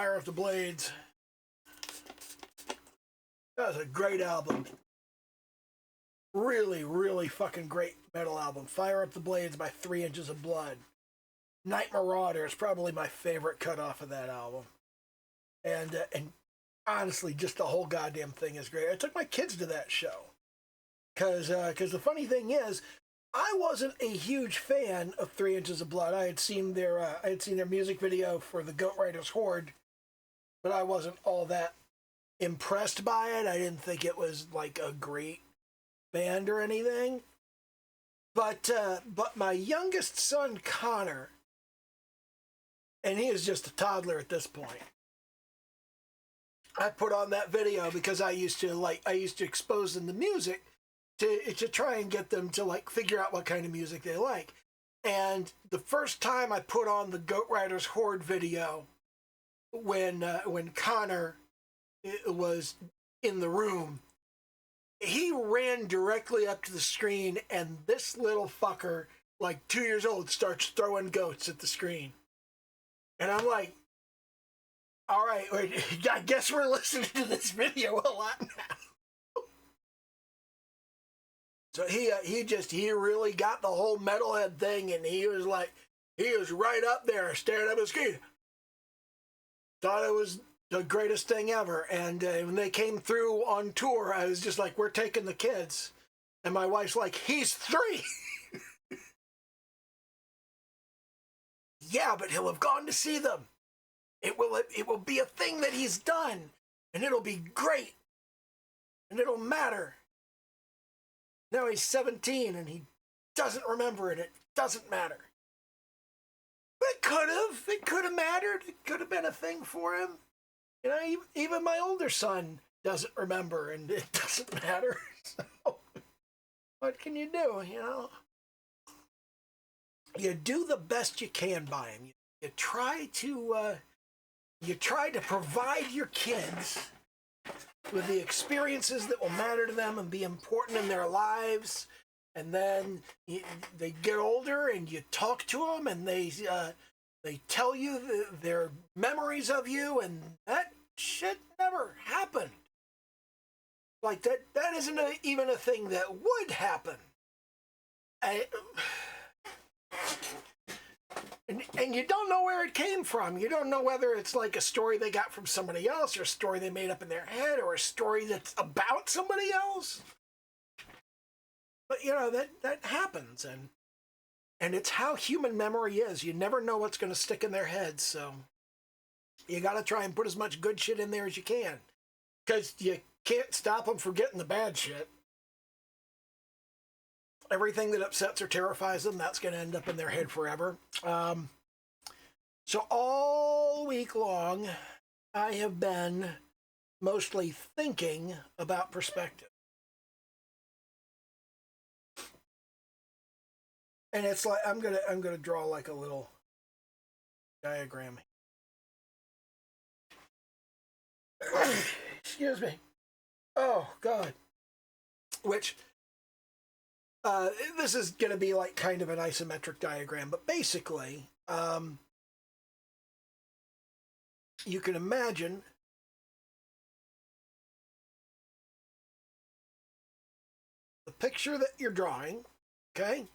Fire Up the Blades. That was a great album. Really, really fucking great metal album. Fire Up the Blades by 3 Inches of Blood. Night Marauder is probably my favorite cut off of that album. And honestly, just the whole goddamn thing is great. I took my kids to that show. Because the funny thing is, I wasn't a huge fan of 3 Inches of Blood. I had seen their music video for the Goat Riders Horde, but I wasn't all that impressed by it. I didn't think it was like a great band or anything. But my youngest son Connor, and he is just a toddler at this point, I put on that video because I used to expose them to music to try and get them to like figure out what kind of music they like. And the first time I put on the Goat Riders Horde video, when Connor was in the room, he ran directly up to the screen, and this little fucker, like 2 years old, starts throwing goats at the screen. And I'm like, all right, wait, I guess we're listening to this video a lot now. So he really got the whole metalhead thing, and he was right up there staring at the screen. Thought it was the greatest thing ever. And when they came through on tour, I was just like, we're taking the kids. And my wife's like, he's 3. Yeah, but he'll have gone to see them. It will be a thing that he's done, and it'll be great, and it'll matter. Now he's 17, and he doesn't remember it. It doesn't matter. But it could have. It could have mattered. It could have been a thing for him. You know, even my older son doesn't remember, and it doesn't matter. So, what can you do, you know? You do the best you can by him. You try to provide your kids with the experiences that will matter to them and be important in their lives. And then they get older, and you talk to them, and they tell you their memories of you, and that shit never happened. Like that isn't even a thing that would happen. And you don't know where it came from. You don't know whether it's like a story they got from somebody else, or a story they made up in their head, or a story that's about somebody else. But, you know, that happens, and it's how human memory is. You never know what's going to stick in their heads, so you got to try and put as much good shit in there as you can, because you can't stop them from getting the bad shit. Everything that upsets or terrifies them, that's going to end up in their head forever. So all week long, I have been mostly thinking about perspective. And it's like I'm gonna draw like a little diagram. Excuse me. Oh God. Which this is gonna be like kind of an isometric diagram, but basically, you can imagine the picture that you're drawing, okay?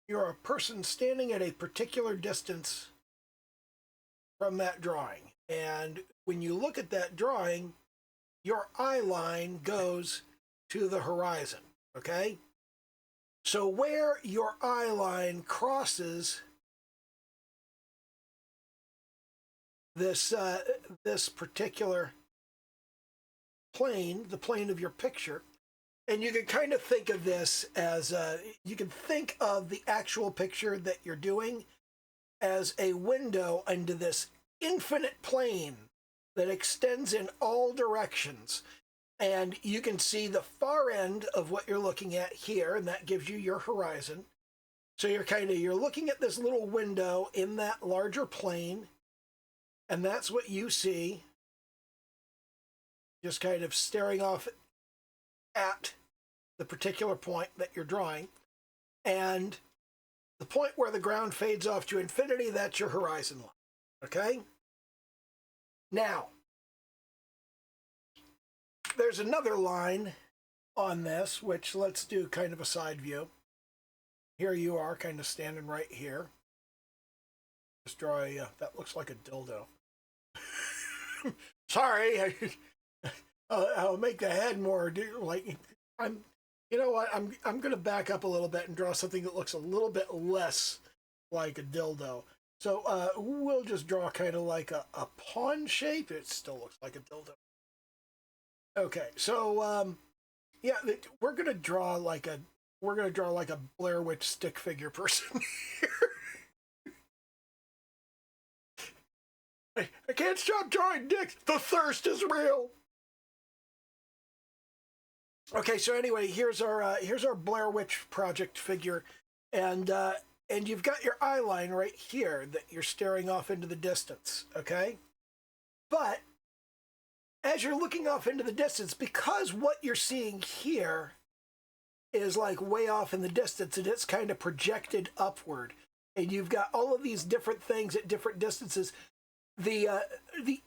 You're a person standing at a particular distance from that drawing. And when you look at that drawing, your eye line goes to the horizon, okay? So where your eye line crosses this particular plane, the plane of your picture, and you can kind of think of this as, you can think of the actual picture that you're doing as a window into this infinite plane that extends in all directions. And you can see the far end of what you're looking at here, and that gives you your horizon. So you're looking at this little window in that larger plane, and that's what you see, just kind of staring off at the particular point that you're drawing. And the point where the ground fades off to infinity, that's your horizon line, Okay? Now, there's another line on this, which let's do kind of a side view. Here you are, kind of standing right here. Just draw a, that looks like a dildo. Sorry, I'll make the head more like, you know what, I'm going to back up a little bit and draw something that looks a little bit less like a dildo. So we'll just draw kind of like a pawn shape. It still looks like a dildo. Okay, so yeah, we're gonna draw like a Blair Witch stick figure person here. I can't stop drawing dicks. The thirst is real. Okay, so anyway, here's our Blair Witch Project figure, and you've got your eye line right here that you're staring off into the distance. Okay, but as you're looking off into the distance, because what you're seeing here is like way off in the distance and it's kind of projected upward, and you've got all of these different things at different distances, the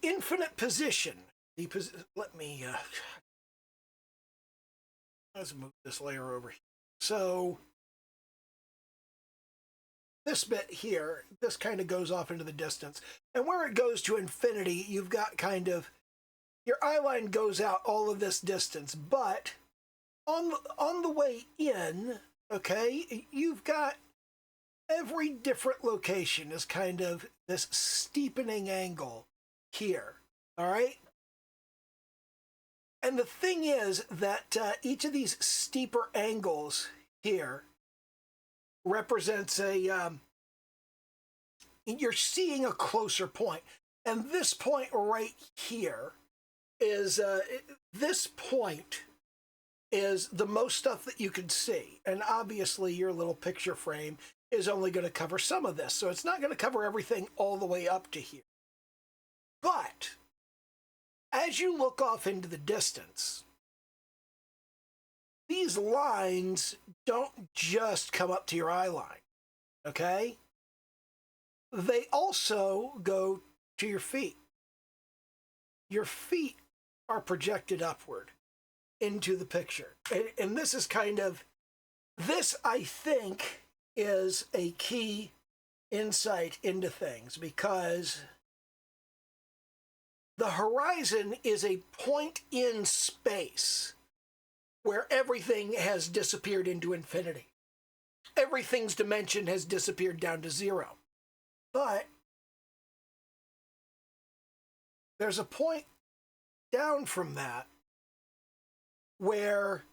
infinite position, let me let's move this layer over here. So this bit here, this kind of goes off into the distance, and where it goes to infinity, you've got kind of your eye line goes out all of this distance, but on the way in, okay, you've got every different location is kind of this steepening angle here, all right? And the thing is that each of these steeper angles here represents you're seeing a closer point. And this point right here is this point is the most stuff that you can see, and obviously your little picture frame is only going to cover some of this, so it's not going to cover everything all the way up to here. But as you look off into the distance, these lines don't just come up to your eye line, okay? They also go to your feet. Your feet are projected upward into the picture. And this is kind of, this I think is a key insight into things, because the horizon is a point in space where everything has disappeared into infinity. Everything's dimension has disappeared down to zero. But there's a point down from that where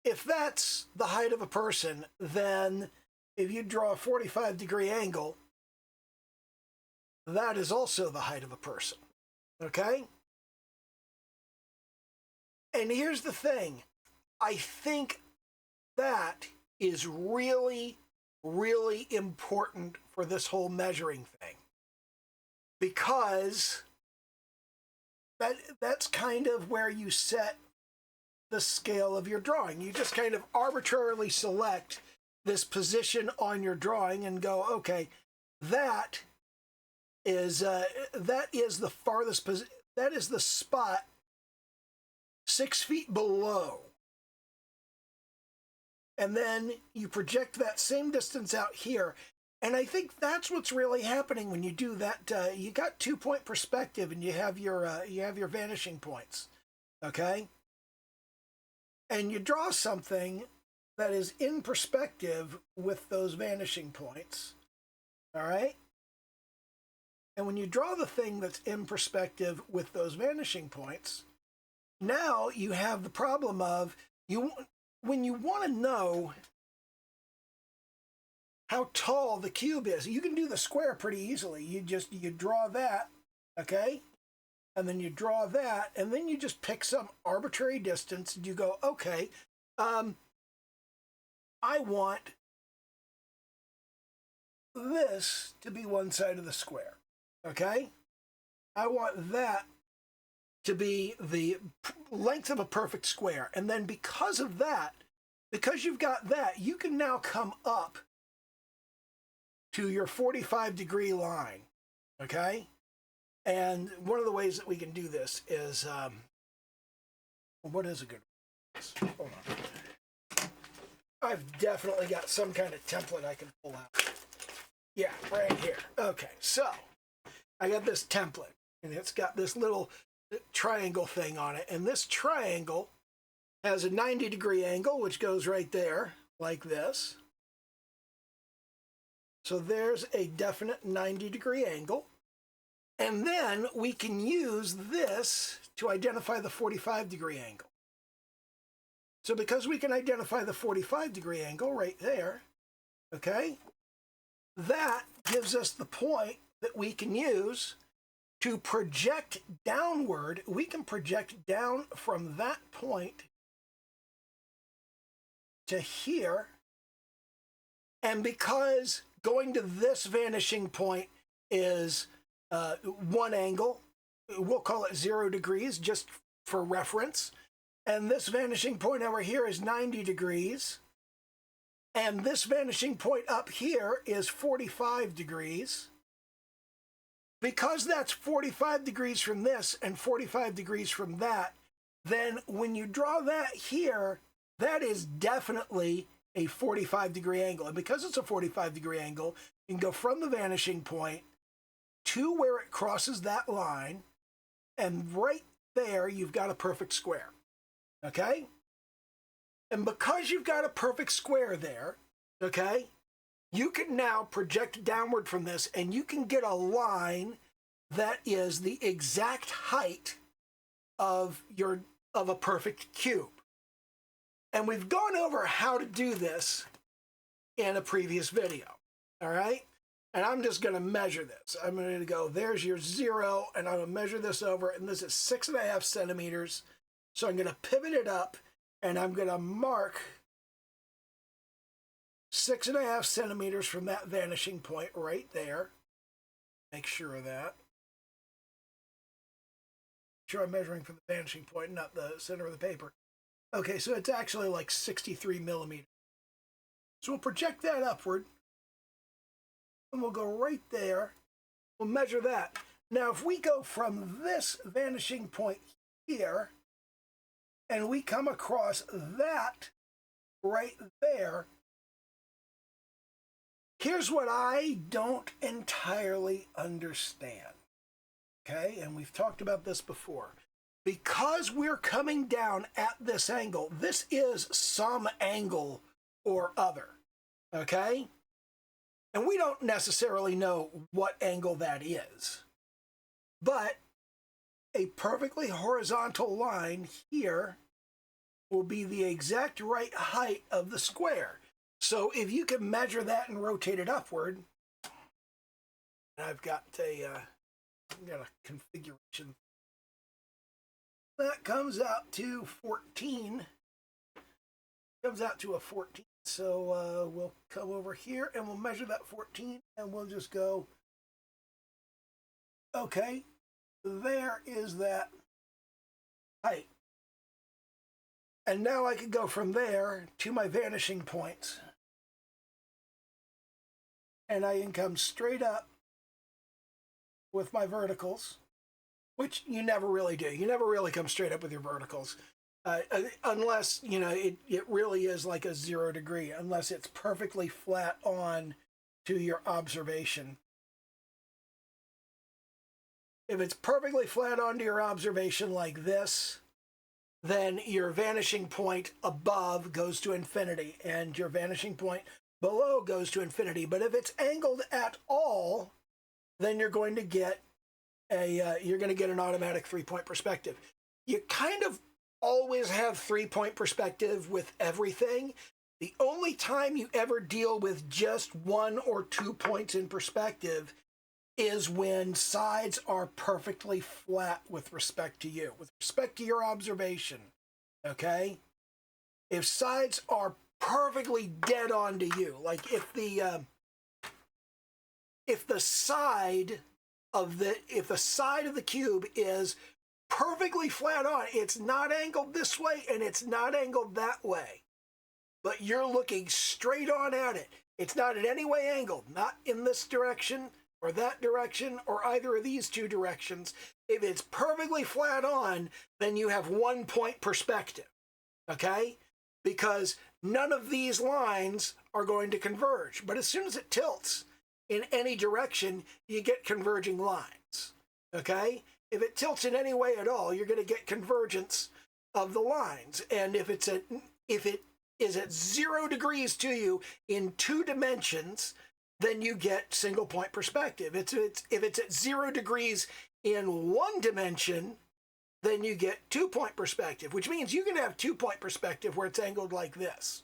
if that's the height of a person, then if you draw a 45-degree angle, that is also the height of a person, okay? And here's the thing. I think that is really, really important for this whole measuring thing, because that's kind of where you set the scale of your drawing. You just kind of arbitrarily select this position on your drawing and go, okay, that is the farthest position. That is the spot 6 feet below. And then you project that same distance out here. And I think that's what's really happening when you do that. You got 2-point perspective, and you have your vanishing points, okay? And you draw something that is in perspective with those vanishing points, all right? And when you draw the thing that's in perspective with those vanishing points, now you have the problem of when you want to know how tall the cube is, you can do the square pretty easily. You draw that, okay? And then you draw that, and then you just pick some arbitrary distance, and you go, okay, I want this to be one side of the square, okay? I want that to be the length of a perfect square. And then because of that, because you've got that, you can now come up to your 45-degree line. okay? And one of the ways that we can do this is, what is a good one? Hold on. I've definitely got some kind of template I can pull out. Yeah, right here. Okay, so I got this template, and it's got this little triangle thing on it, and this triangle has a 90-degree angle, which goes right there, like this. So there's a definite 90-degree angle. And then we can use this to identify the 45-degree angle. So because we can identify the 45-degree angle right there, okay, that gives us the point that we can use to project downward. We can project down from that point to here. And because going to this vanishing point is one angle, we'll call it 0 degrees just for reference. And this vanishing point over here is 90 degrees. And this vanishing point up here is 45 degrees. Because that's 45 degrees from this and 45 degrees from that, then when you draw that here, that is definitely a 45-degree angle. And because it's a 45-degree angle, you can go from the vanishing point to where it crosses that line, and right there, you've got a perfect square, okay? And because you've got a perfect square there, okay, you can now project downward from this, and you can get a line that is the exact height of a perfect cube. And we've gone over how to do this in a previous video, all right? And I'm just going to measure this. I'm going to go, there's your 0, and I'm going to measure this over, and this is 6.5 centimeters. So I'm going to pivot it up, and I'm going to mark 6.5 centimeters from that vanishing point right there. Make sure of that. Make sure I'm measuring from the vanishing point, not the center of the paper. Okay, so it's actually like 63 millimeters. So we'll project that upward. And we'll go right there. We'll measure that. Now, if we go from this vanishing point here, and we come across that right there, here's what I don't entirely understand. Okay, and we've talked about this before. Because we're coming down at this angle, this is some angle or other. Okay? And we don't necessarily know what angle that is. But a perfectly horizontal line here will be the exact right height of the square. So if you can measure that and rotate it upward, I've got a configuration. That comes out to 14. Comes out to a 14. So we'll come over here and we'll measure that 14, and we'll just go, okay, there is that height. And now I can go from there to my vanishing points. And I can come straight up with my verticals, which you never really do. You never really come straight up with your verticals. Unless, you know, it really is like a 0 degree, unless it's perfectly flat on to your observation. If it's perfectly flat onto your observation like this, then your vanishing point above goes to infinity, and your vanishing point below goes to infinity. But if it's angled at all, then you're going to get an automatic 3-point perspective. You kind of always have 3-point perspective with everything. The only time you ever deal with just 1 or 2 points in perspective is when sides are perfectly flat with respect to you, with respect to your observation, okay? If sides are perfectly dead on to you, like if the side of the cube is perfectly flat on, it's not angled this way and it's not angled that way, but you're looking straight on at it. It's not in any way angled, not in this direction or that direction or either of these two directions. If it's perfectly flat on, then you have 1 point perspective, okay? Because none of these lines are going to converge. But as soon as it tilts in any direction, you get converging lines, okay? If it tilts in any way at all, you're going to get convergence of the lines. And if it is at 0 degrees to you in 2 dimensions, then you get single point perspective. If it's at 0 degrees in 1 dimension, then you get 2 point perspective, which means you can have 2 point perspective where it's angled like this.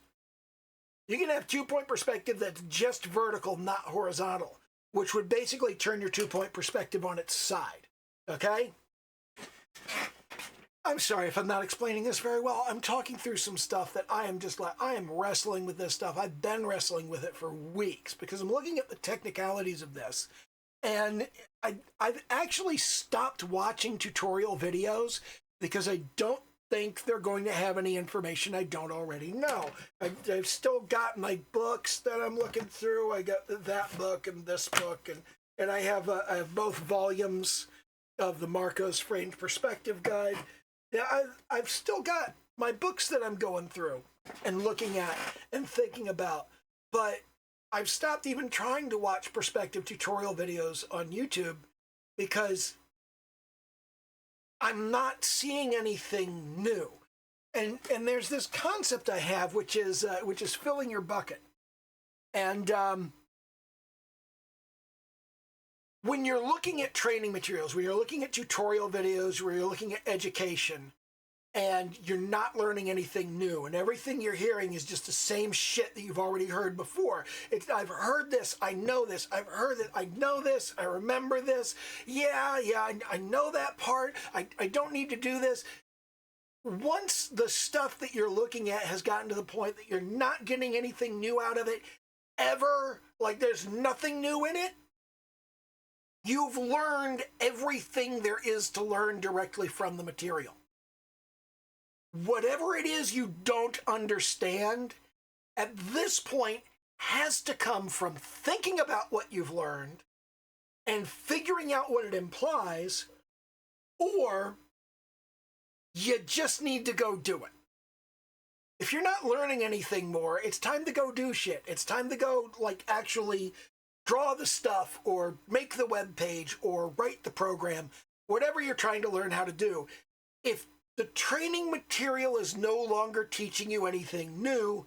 You can have 2 point perspective that's just vertical, not horizontal, which would basically turn your 2 point perspective on its side, okay? I'm sorry if I'm not explaining this very well. I'm talking through some stuff that I am wrestling with this stuff. I've been wrestling with it for weeks because I'm looking at the technicalities of this. And I've actually stopped watching tutorial videos because I don't think they're going to have any information I don't already know. I've still got my books that I'm looking through. I got that book and this book, and I have both volumes of the Marco's Framed Perspective Guide. Yeah, I've still got my books that I'm going through and looking at and thinking about, but I've stopped even trying to watch perspective tutorial videos on YouTube because I'm not seeing anything new. And there's this concept I have, which is filling your bucket. And when you're looking at training materials, when you're looking at tutorial videos, where you're looking at education, and you're not learning anything new, and everything you're hearing is just the same shit that you've already heard before. I've heard this, I know this, I've heard it, I know this, I remember this, I know that part, I don't need to do this. Once the stuff that you're looking at has gotten to the point that you're not getting anything new out of it ever, like there's nothing new in it, you've learned everything there is to learn directly from the material. Whatever it is you don't understand, at this point, has to come from thinking about what you've learned and figuring out what it implies, or you just need to go do it. If you're not learning anything more, it's time to go do shit. It's time to go, like, actually draw the stuff or make the web page or write the program, whatever you're trying to learn how to do. If the training material is no longer teaching you anything new,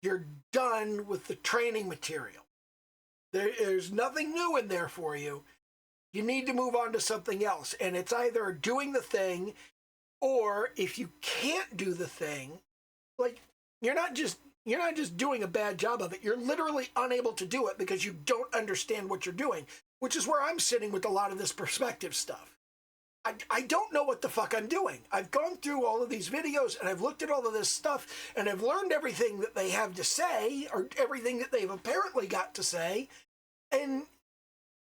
you're done with the training material. There's nothing new in there for you. You need to move on to something else. And it's either doing the thing, or if you can't do the thing, like you're not just doing a bad job of it. You're literally unable to do it because you don't understand what you're doing, which is where I'm sitting with a lot of this perspective stuff. I don't know what the fuck I'm doing. I've gone through all of these videos and I've looked at all of this stuff and I've learned everything that they have to say, or everything that they've apparently got to say, and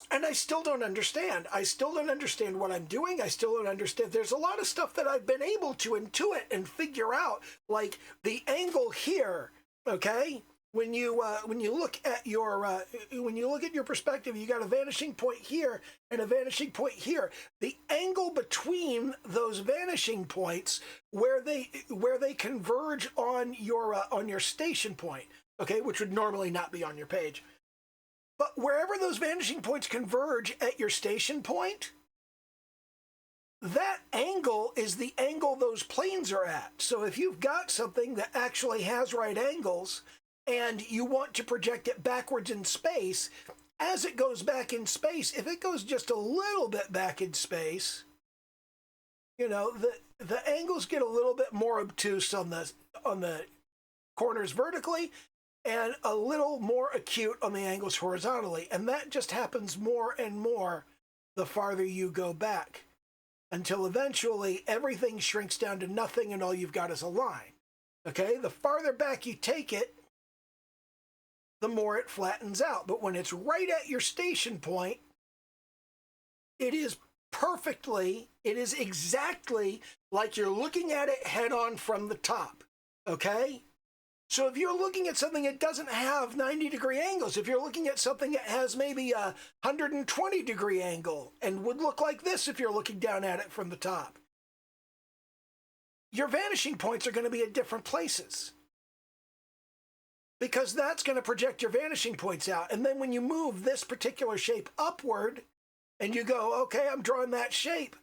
I still don't understand. I still don't understand what I'm doing. I still don't understand. There's a lot of stuff that I've been able to intuit and figure out, like the angle here, okay? When you look at your perspective, you got a vanishing point here and a vanishing point here. The angle between those vanishing points, where they converge on your station point, okay, which would normally not be on your page, but wherever those vanishing points converge at your station point, that angle is the angle those planes are at. So if you've got something that actually has right angles, and you want to project it backwards in space, as it goes back in space, if it goes just a little bit back in space, you know, the angles get a little bit more obtuse on the corners vertically, and a little more acute on the angles horizontally. And that just happens more and more the farther you go back, until eventually everything shrinks down to nothing and all you've got is a line. Okay? The farther back you take it, the more it flattens out. But when it's right at your station point, it is exactly like you're looking at it head on from the top, okay? So if you're looking at something that doesn't have 90-degree angles, if you're looking at something that has maybe a 120-degree angle and would look like this if you're looking down at it from the top, your vanishing points are going to be at different places, because that's going to project your vanishing points out. And then when you move this particular shape upward and you go, okay, I'm drawing that shape,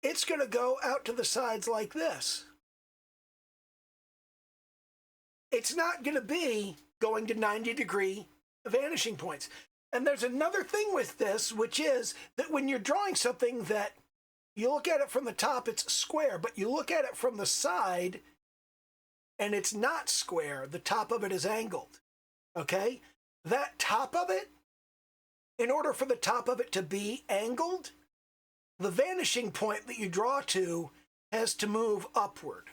it's going to go out to the sides like this. It's not going to be going to 90-degree vanishing points. And there's another thing with this, which is that when you're drawing something that you look at it from the top, it's square, but you look at it from the side and it's not square. The top of it is angled, okay? That top of it, in order for the top of it to be angled, the vanishing point that you draw to has to move upward.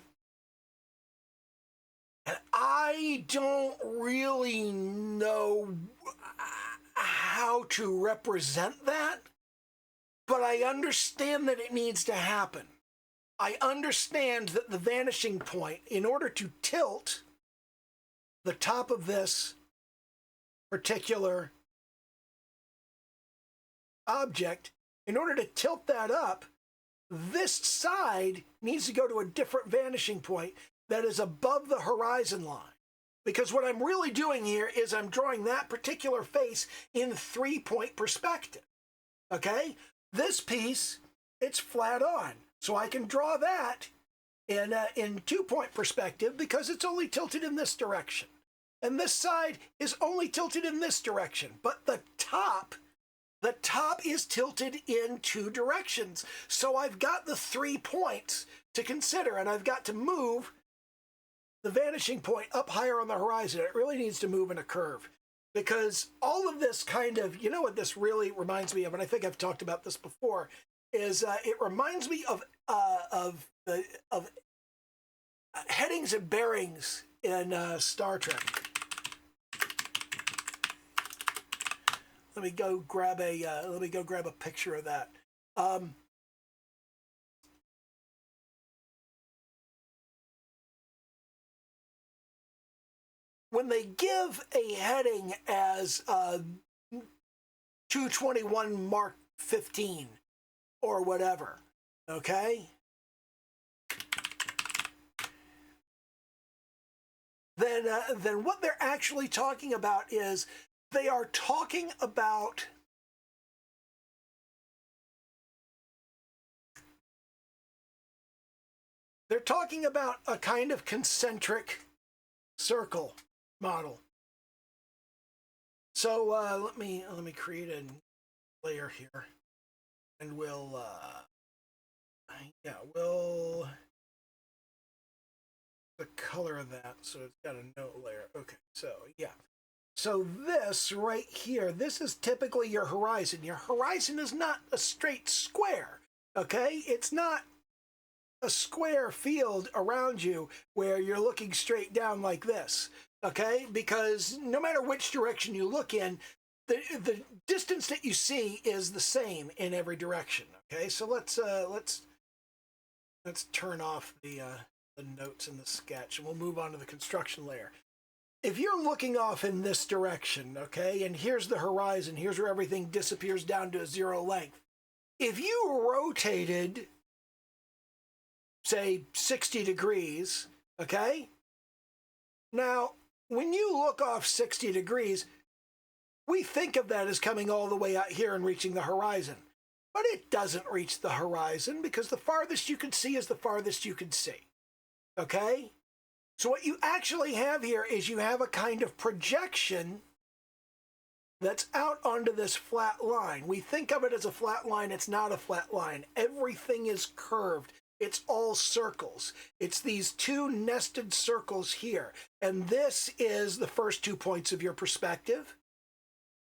And I don't really know how to represent that, but I understand that it needs to happen. I understand that the vanishing point, in order to tilt the top of this particular object, in order to tilt that up, this side needs to go to a different vanishing point that is above the horizon line. Because what I'm really doing here is I'm drawing that particular face in 3-point perspective, okay? This piece, it's flat on. So I can draw that in 2-point perspective because it's only tilted in this direction. And this side is only tilted in this direction. But the top is tilted in 2 directions. So I've got the 3 points to consider, and I've got to move the vanishing point up higher on the horizon. It really needs to move in a curve, because all of this kind of, you know what this really reminds me of, and I think I've talked about this before, is it reminds me of headings and bearings in Star Trek. Let me go grab a picture of that. When they give a heading as 221 Mark 15 or whatever, okay? Then what they're actually talking about is they are talking about a kind of concentric circle model. So let me create a layer here, and we'll the color of that, so it's got a note layer. Okay, so yeah. So this right here, this is typically your horizon. Your horizon is not a straight square, okay? It's not a square field around you where you're looking straight down like this, okay? Because no matter which direction you look in, the distance that you see is the same in every direction, okay? So let's turn off the notes in the sketch, and we'll move on to the construction layer. If you're looking off in this direction, okay, and here's the horizon, here's where everything disappears down to a 0 length. If you rotated, say, 60 degrees, okay? Now, when you look off 60 degrees, we think of that as coming all the way out here and reaching the horizon. But it doesn't reach the horizon, because the farthest you can see is the farthest you can see, okay? So what you actually have here is you have a kind of projection that's out onto this flat line. We think of it as a flat line. It's not a flat line. Everything is curved. It's all circles. It's these 2 nested circles here. And this is the first 2 points of your perspective.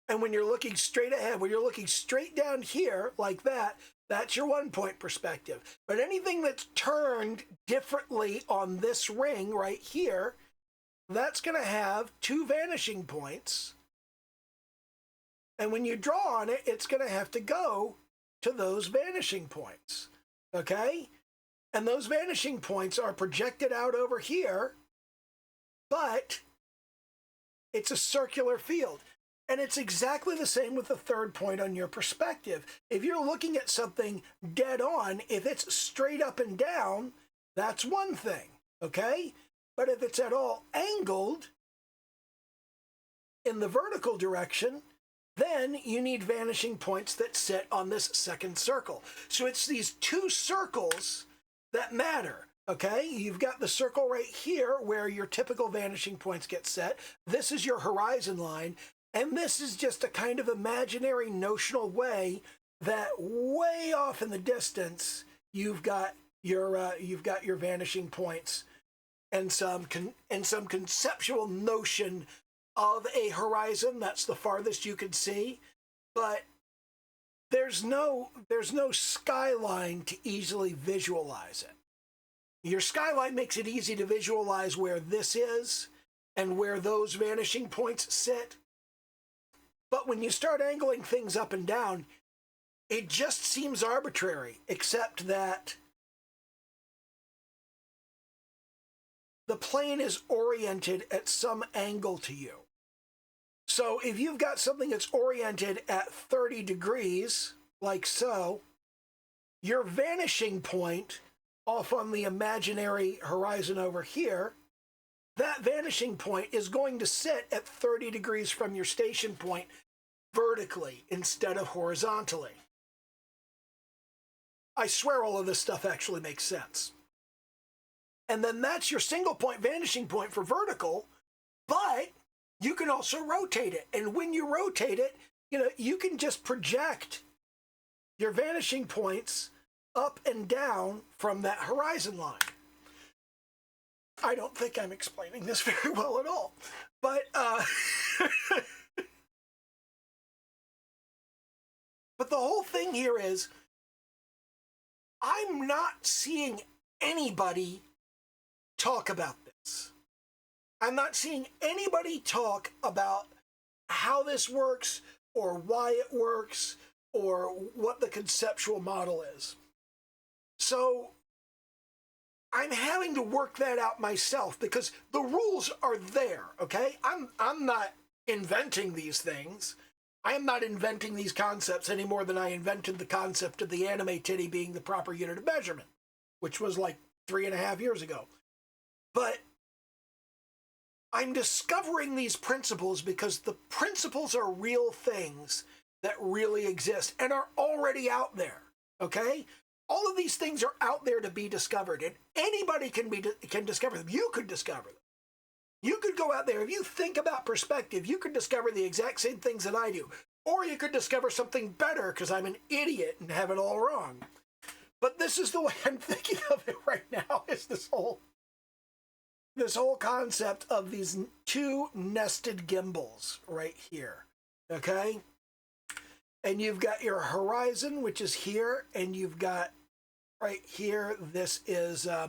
And when you're looking straight ahead, when you're looking straight down here like that, that's your 1-point perspective. But anything that's turned differently on this ring right here, that's going to have 2 vanishing points. And when you draw on it, it's going to have to go to those vanishing points. Okay? And those vanishing points are projected out over here, but it's a circular field. And it's exactly the same with the third point on your perspective. If you're looking at something dead on, if it's straight up and down, that's one thing, okay? But if it's at all angled in the vertical direction, then you need vanishing points that sit on this second circle. So it's these two circles that matter, okay? You've got the circle right here where your typical vanishing points get set. This is your horizon line, and this is just a kind of imaginary notional way that way off in the distance you've got your vanishing points and some conceptual notion of a horizon. That's the farthest you can see, but there's no skyline to easily visualize it. Your skyline makes it easy to visualize where this is and where those vanishing points sit. But when you start angling things up and down, it just seems arbitrary, except that the plane is oriented at some angle to you. So if you've got something that's oriented at 30 degrees, like so, your vanishing point off on the imaginary horizon over here, that vanishing point is going to sit at 30 degrees from your station point vertically instead of horizontally. I swear all of this stuff actually makes sense. And then that's your single point vanishing point for vertical, but you can also rotate it. And when you rotate it, you can just project your vanishing points up and down from that horizon line. I don't think I'm explaining this very well at all, but but the whole thing here is I'm not seeing anybody talk about this. I'm not seeing anybody talk about how this works or why it works or what the conceptual model is. So I'm having to work that out myself because the rules are there, okay? I'm not inventing these things. I am not inventing these concepts any more than I invented the concept of the anime titty being the proper unit of measurement, which was like 3.5 years ago. But I'm discovering these principles because the principles are real things that really exist and are already out there, okay? All of these things are out there to be discovered, and anybody can discover them. You could discover them. You could go out there. If you think about perspective, you could discover the exact same things that I do. Or you could discover something better because I'm an idiot and have it all wrong. But this is the way I'm thinking of it right now, is this whole concept of these two nested gimbals right here, okay? And you've got your horizon, which is here, and you've got right here, this is, I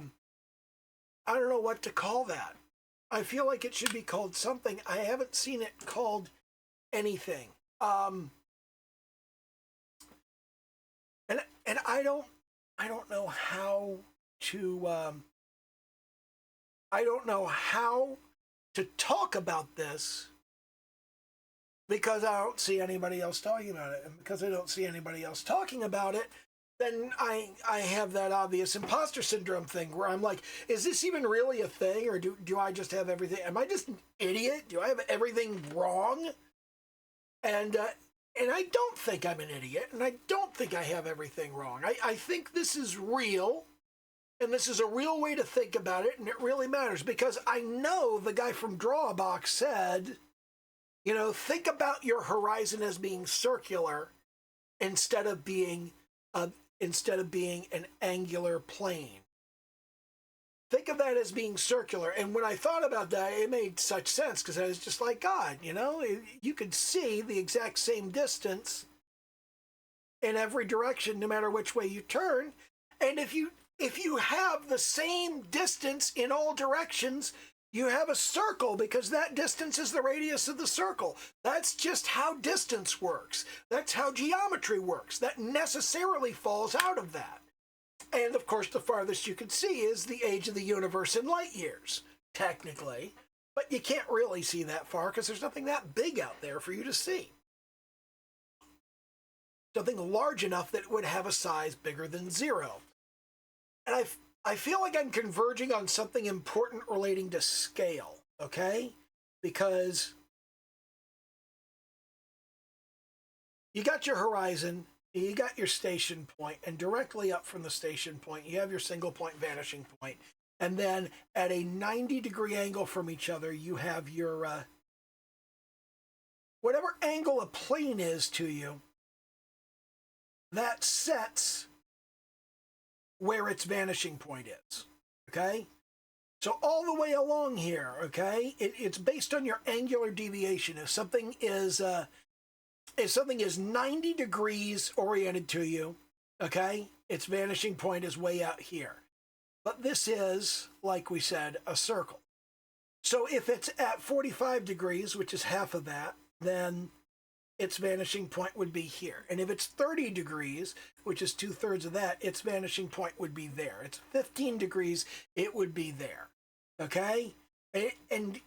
don't know what to call that. I feel like it should be called something. I haven't seen it called anything. And I don't know how to, I don't know how to talk about this because I don't see anybody else talking about it. And because I don't see anybody else talking about it, then I have that obvious imposter syndrome thing where I'm like, is this even really a thing? Or do I just have everything? Am I just an idiot? Do I have everything wrong? And I don't think I'm an idiot, and I don't think I have everything wrong. I think this is real, and this is a real way to think about it, and it really matters because I know the guy from Drawbox said, think about your horizon as being circular instead of being an angular plane. Think of that as being circular. And when I thought about that, it made such sense because I was just like, God, you could see the exact same distance in every direction, no matter which way you turn. And if you have the same distance in all directions, you have a circle because that distance is the radius of the circle. That's just how distance works. That's how geometry works. That necessarily falls out of that. And of course, the farthest you can see is the age of the universe in light years, technically. But you can't really see that far because there's nothing that big out there for you to see. Something large enough that it would have a size bigger than 0. And I feel like I'm converging on something important relating to scale, okay? Because you got your horizon, you got your station point, and directly up from the station point, you have your single point vanishing point. And then at a 90-degree angle from each other, you have your, whatever angle a plane is to you, that sets where its vanishing point is, okay? So all the way along here, okay, it's based on your angular deviation. If something is 90 degrees oriented to you, okay, its vanishing point is way out here. But this is, like we said, a circle. So if it's at 45 degrees, which is half of that, then its vanishing point would be here. And if it's 30 degrees, which is 2/3 of that, its vanishing point would be there. It's 15 degrees, it would be there. Okay? And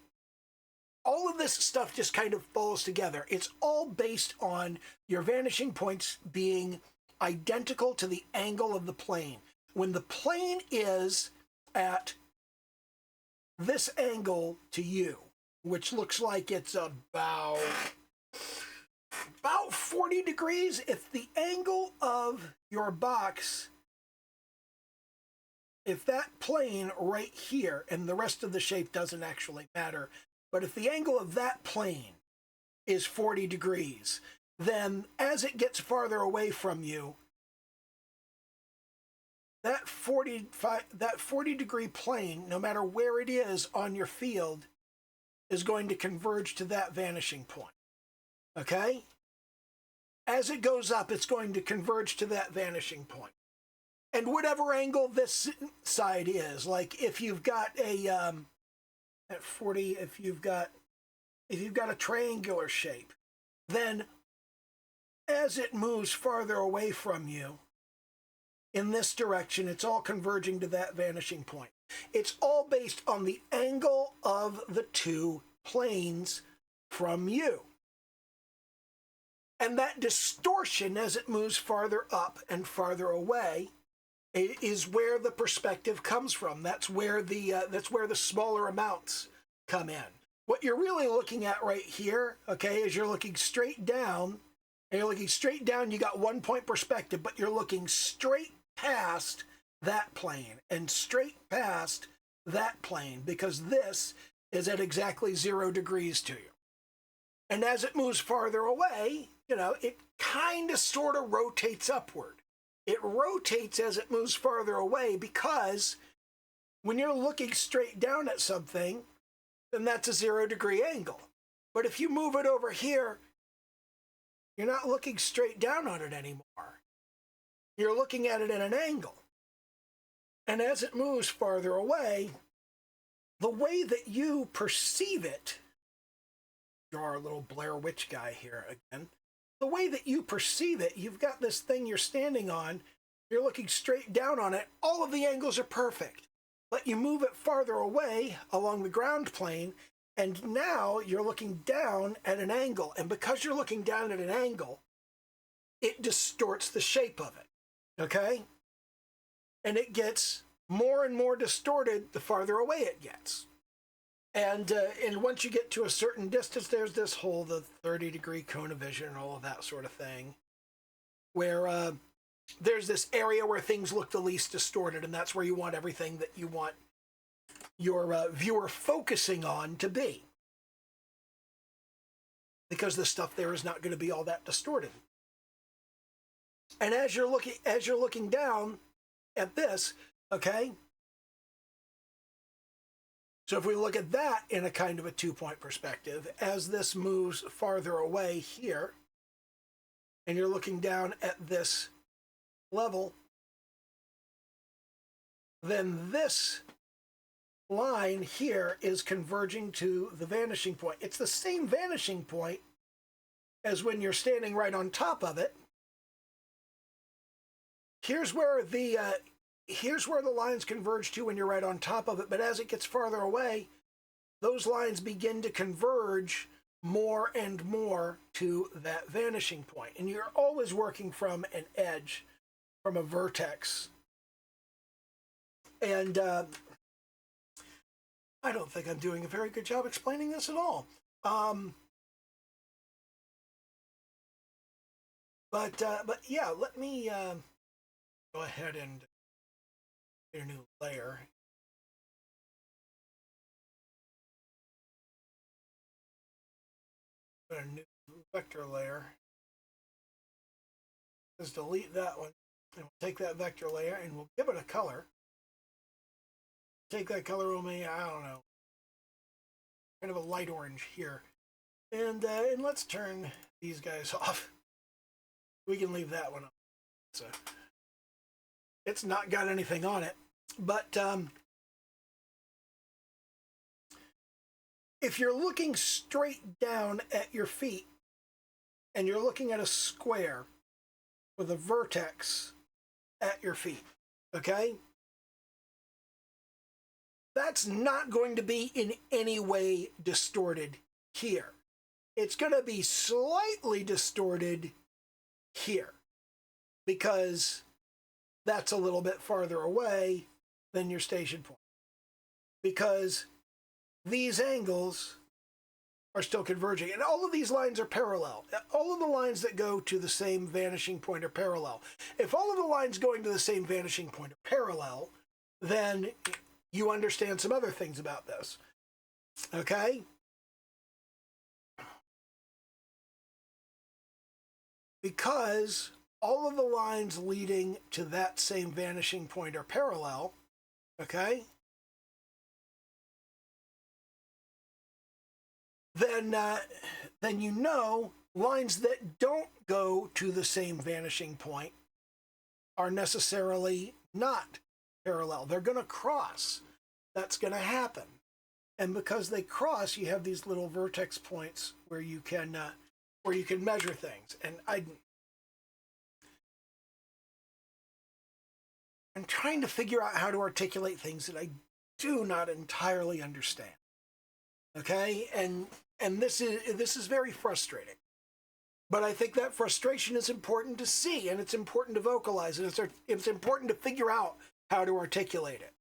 all of this stuff just kind of falls together. It's all based on your vanishing points being identical to the angle of the plane. When the plane is at this angle to you, which looks like it's about 40 degrees, if the angle of your box, if that plane right here, and the rest of the shape doesn't actually matter, but if the angle of that plane is 40 degrees, then as it gets farther away from you, that 40 degree plane, no matter where it is on your field, is going to converge to that vanishing point. Okay? As it goes up, it's going to converge to that vanishing point. And whatever angle this side is, like if you've got a at 40, if you've got a triangular shape, then as it moves farther away from you in this direction, it's all converging to that vanishing point. It's all based on the angle of the two planes from you. And that distortion as it moves farther up and farther away is where the perspective comes from. That's where the smaller amounts come in. What you're really looking at right here, okay, is you're looking straight down, and you're looking straight down, you got 1 point perspective, but you're looking straight past that plane and straight past that plane because this is at exactly 0 degrees to you. And as it moves farther away, it kind of sort of rotates upward. It rotates as it moves farther away because when you're looking straight down at something, then that's a 0 degree angle. But if you move it over here, you're not looking straight down on it anymore. You're looking at it at an angle. And as it moves farther away, the way that you perceive it, draw our little Blair Witch guy here again, the way that you perceive it, you've got this thing you're standing on, you're looking straight down on it, all of the angles are perfect. But you move it farther away along the ground plane, and now you're looking down at an angle. And because you're looking down at an angle, it distorts the shape of it, okay? And it gets more and more distorted the farther away it gets. And once you get to a certain distance, there's this whole, the 30-degree cone of vision and all of that sort of thing, where there's this area where things look the least distorted, and that's where you want everything that you want your viewer focusing on to be. Because the stuff there is not going to be all that distorted. And as you're looking down at this, okay? So if we look at that in a kind of a 2-point perspective, as this moves farther away here, and you're looking down at this level, then this line here is converging to the vanishing point. It's the same vanishing point as when you're standing right on top of it. Here's where the here's where the lines converge to when you're right on top of it, but as it gets farther away, those lines begin to converge more and more to that vanishing point. And you're always working from an edge, from a vertex. And I don't think I'm doing a very good job explaining this at all. But yeah, let me go ahead and get a new layer. Put a new vector layer. Just delete that one. And we'll take that vector layer and we'll give it a color. Take that color on me, I don't know, kind of a light orange here. And let's turn these guys off. We can leave that one on. So it's not got anything on it. But if you're looking straight down at your feet and you're looking at a square with a vertex at your feet, okay? That's not going to be in any way distorted here. It's going to be slightly distorted here because that's a little bit farther away than your station point. Because these angles are still converging. And all of these lines are parallel. All of the lines that go to the same vanishing point are parallel. If all of the lines going to the same vanishing point are parallel, then you understand some other things about this. Okay? Because all of the lines leading to that same vanishing point are parallel, okay? Then you know lines that don't go to the same vanishing point are necessarily not parallel. They're going to cross. That's going to happen. And because they cross, you have these little vertex points where you can measure things. And I'm trying to figure out how to articulate things that I do not entirely understand. Okay? And this is very frustrating. But I think that frustration is important to see, and it's important to vocalize, and it's important to figure out how to articulate it.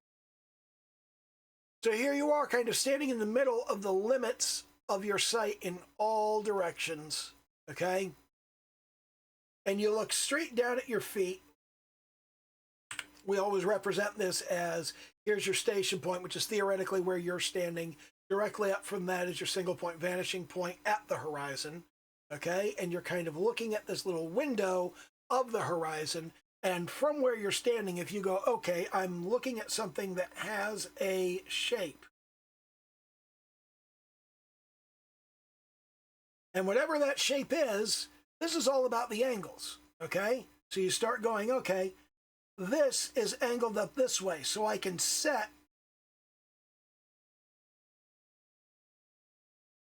So here you are, kind of standing in the middle of the limits of your sight in all directions, okay? And you look straight down at your feet. We always represent this as, here's your station point, which is theoretically where you're standing. Directly up from that is your single point vanishing point at the horizon, okay? And you're kind of looking at this little window of the horizon. And from where you're standing, if you go, okay, I'm looking at something that has a shape. And whatever that shape is, this is all about the angles, okay? So you start going, okay, this is angled up this way, so I can set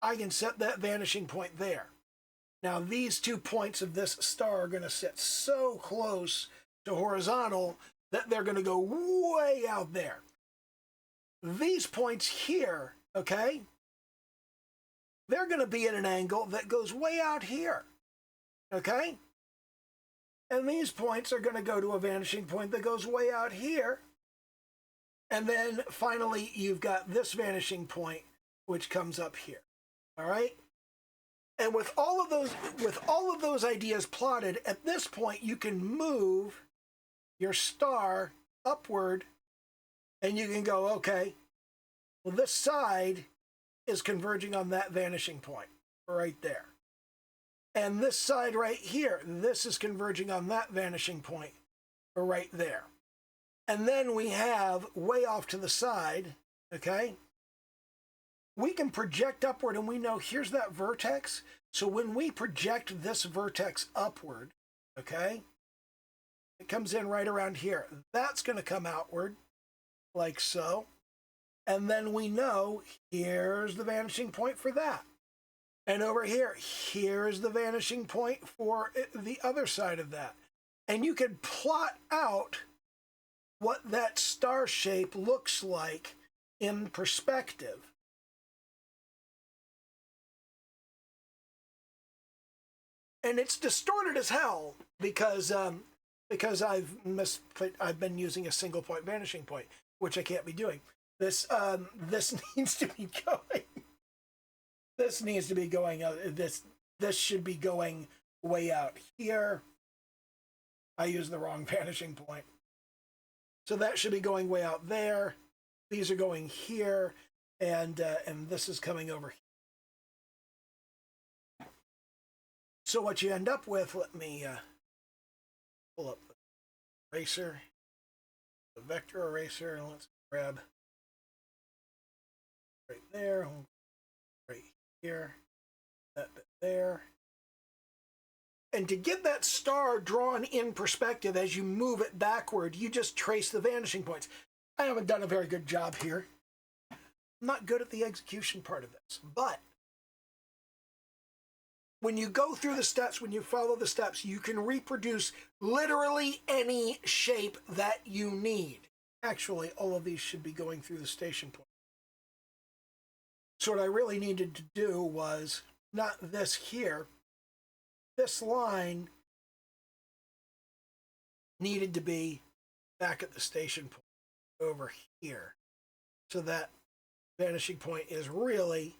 that vanishing point there. Now, these 2 points of this star are going to sit so close to horizontal that they're going to go way out there. These points here, okay, they're going to be at an angle that goes way out here, okay? And these points are going to go to a vanishing point that goes way out here. And then finally, you've got this vanishing point, which comes up here, all right? And with all of those ideas plotted, at this point, you can move your star upward, and you can go, okay, well, this side is converging on that vanishing point right there. And this side right here, this is converging on that vanishing point right there. And then we have way off to the side, okay? We can project upward, and we know here's that vertex. So when we project this vertex upward, okay, it comes in right around here. That's going to come outward like so. And then we know here's the vanishing point for that. And over here, here's the vanishing point for the other side of that. And you can plot out what that star shape looks like in perspective. And it's distorted as hell because I've been using a single point vanishing point, which I can't be doing. This needs to be going. This needs to be going. This should be going way out here. I used the wrong vanishing point. So that should be going way out there. These are going here, and this is coming over here. So what you end up with, let me pull up the eraser, the vector eraser, and let's grab right there, right here, that bit there. And to get that star drawn in perspective as you move it backward, you just trace the vanishing points. I haven't done a very good job here. I'm not good at the execution part of this, but when you go through the steps, when you follow the steps, you can reproduce literally any shape that you need. Actually, all of these should be going through the station point. So what I really needed to do was not this here. This line needed to be back at the station point over here. So that vanishing point is really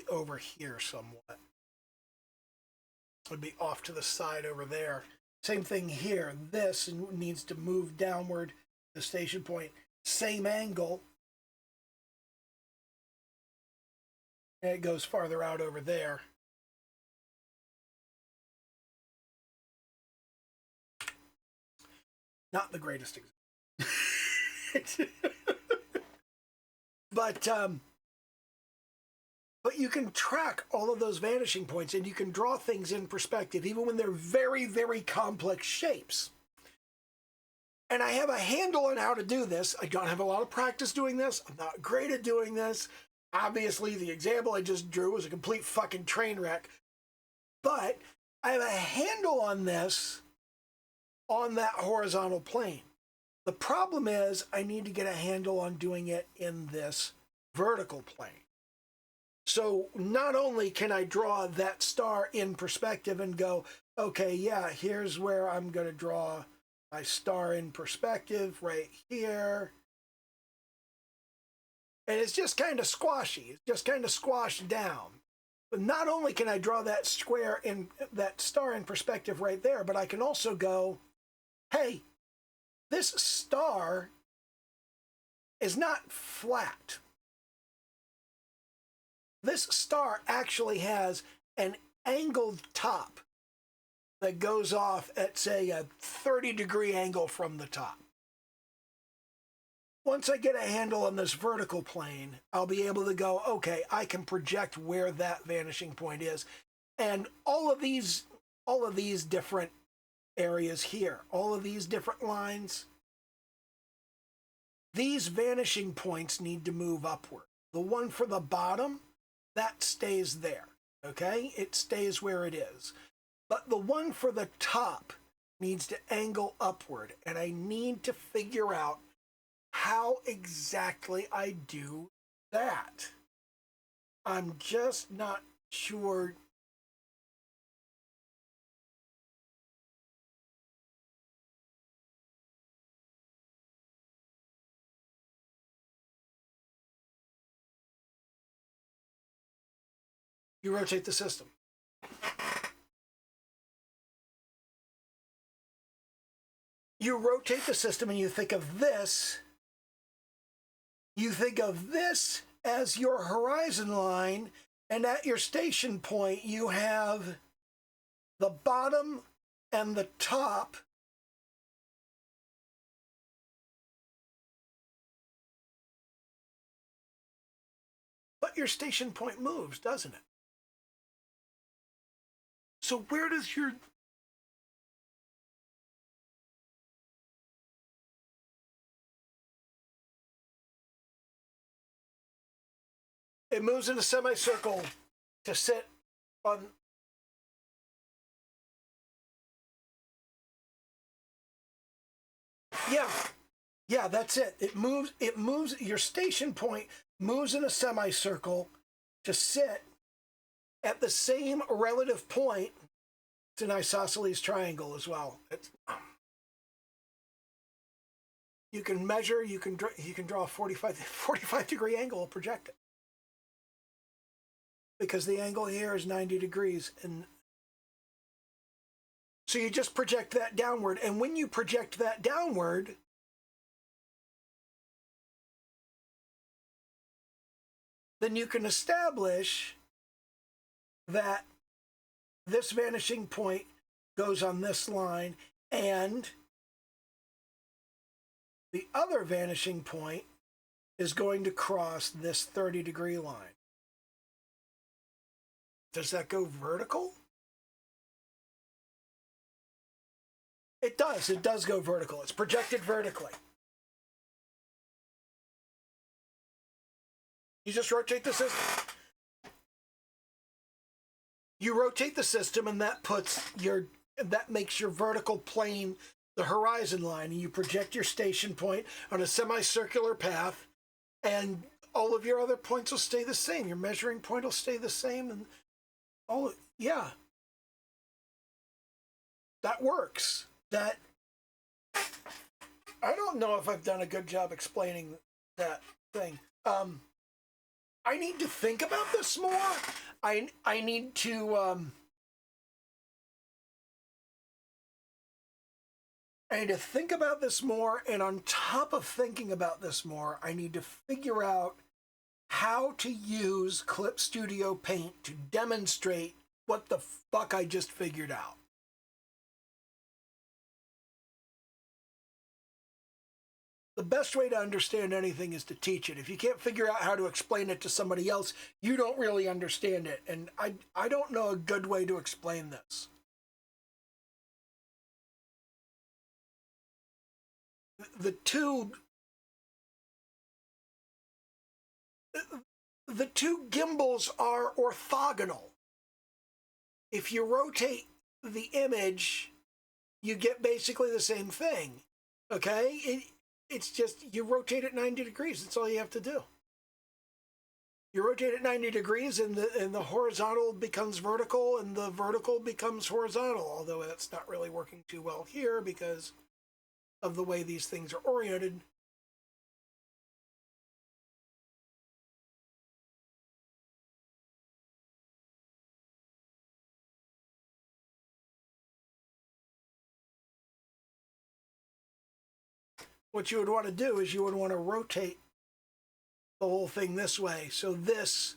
over here somewhat. It would be off to the side over there. Same thing here. This needs to move downward. The station point, same angle. And it goes farther out over there. Not the greatest example. But you can track all of those vanishing points, and you can draw things in perspective, even when they're very, very complex shapes. And I have a handle on how to do this. I don't have a lot of practice doing this. I'm not great at doing this. Obviously, the example I just drew was a complete fucking train wreck. But I have a handle on this on that horizontal plane. The problem is I need to get a handle on doing it in this vertical plane. So not only can I draw that star in perspective and go, okay, yeah, here's where I'm going to draw my star in perspective right here. And it's just kind of squashy. It's just kind of squashed down. But not only can I draw that square in that star in perspective right there, but I can also go, hey, this star is not flat. This star actually has an angled top that goes off at, say, a 30-degree angle from the top. Once I get a handle on this vertical plane, I'll be able to go, okay, I can project where that vanishing point is. And all of these different areas here, all of these different lines, these vanishing points need to move upward. The one for the bottom, that stays there, okay? It stays where it is. But the one for the top needs to angle upward, and I need to figure out how exactly I do that. I'm just not sure. You rotate the system. You rotate the system and you think of this. You think of this as your horizon line, and at your station point, you have the bottom and the top. But your station point moves, doesn't it? So where does your... It moves in a semicircle to sit on yeah, yeah, that's it. It moves your station point moves in a semicircle to sit at the same relative point. It's an isosceles triangle as well. You can measure, you can draw a 45 degree angle and project it. Because the angle here is 90 degrees, and so you just project that downward, and when you project that downward, then you can establish that this vanishing point goes on this line, and the other vanishing point is going to cross this 30-degree line. Does that go vertical? It does. It does go vertical. It's projected vertically. You just rotate the system. You rotate the system, and that makes your vertical plane the horizon line, and you project your station point on a semicircular path, and all of your other points will stay the same. Your measuring point will stay the same, and yeah, that works. That, I don't know if I've done a good job explaining that thing. I need to think about this more. I need to think about this more, and on top of thinking about this more, I need to figure out how to use Clip Studio Paint to demonstrate what the fuck I just figured out. The best way to understand anything is to teach it. If you can't figure out how to explain it to somebody else, you don't really understand it. And I don't know a good way to explain this. The two gimbals are orthogonal. If you rotate the image, you get basically the same thing. Okay? It's just you rotate it 90 degrees. That's all you have to do. You rotate it 90 degrees, and the horizontal becomes vertical, and the vertical becomes horizontal, although that's not really working too well here because of the way these things are oriented. What you would want to do is you would want to rotate the whole thing this way. So this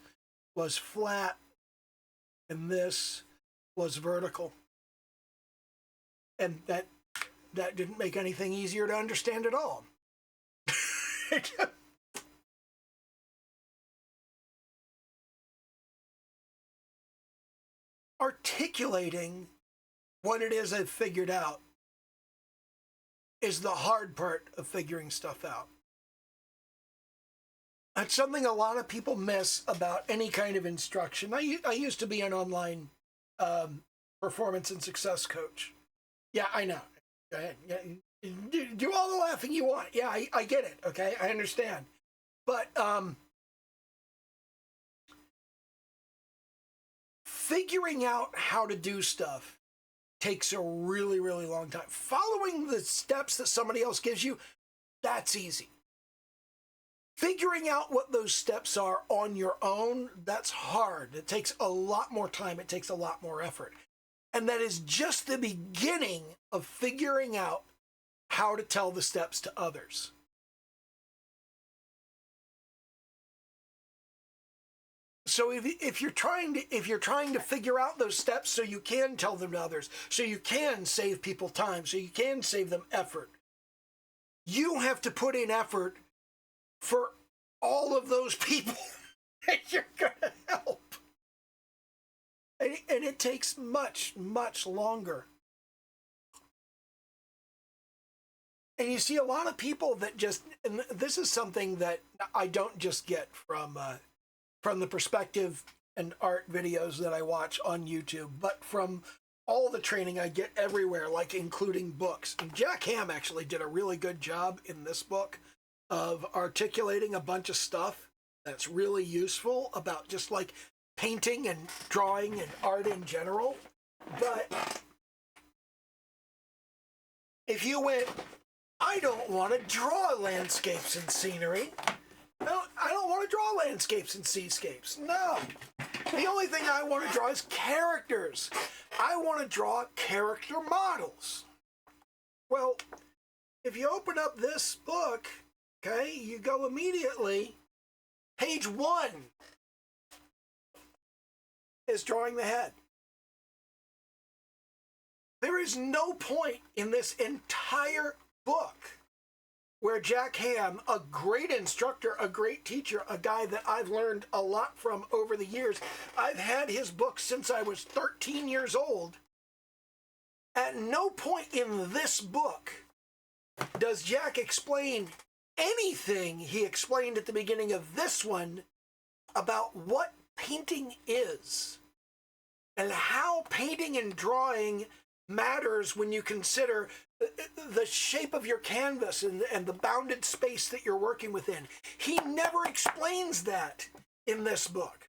was flat and this was vertical. And that didn't make anything easier to understand at all. Articulating what it is I've figured out is the hard part of figuring stuff out. That's something a lot of people miss about any kind of instruction. I used to be an online performance and success coach. Yeah, I know. Go ahead. Yeah, do all the laughing you want. Yeah, I get it. Okay, I understand. But figuring out how to do stuff takes a really, really long time. Following the steps that somebody else gives you, that's easy. Figuring out what those steps are on your own, that's hard. It takes a lot more time. It takes a lot more effort. And that is just the beginning of figuring out how to tell the steps to others. So if you're trying to figure out those steps so you can tell them to others, so you can save people time, so you can save them effort, you have to put in effort for all of those people that you're going to help. And it takes much, much longer. And you see a lot of people that just, and this is something that I don't just get from the perspective and art videos that I watch on YouTube, but from all the training I get everywhere, like including books. And Jack Ham actually did a really good job in this book of articulating a bunch of stuff that's really useful about just like painting and drawing and art in general. But if you went, I don't want to draw landscapes and scenery. I don't want to draw landscapes and seascapes. No. The only thing I want to draw is characters. I want to draw character models. Well, if you open up this book, okay, you go immediately, page 1 is drawing the head. There is no point in this entire book where Jack Ham, a great instructor, a great teacher, a guy that I've learned a lot from over the years. I've had his books since I was 13 years old. At no point in this book does Jack explain anything he explained at the beginning of this one about what painting is and how painting and drawing matters when you consider the shape of your canvas and the bounded space that you're working within. He never explains that in this book.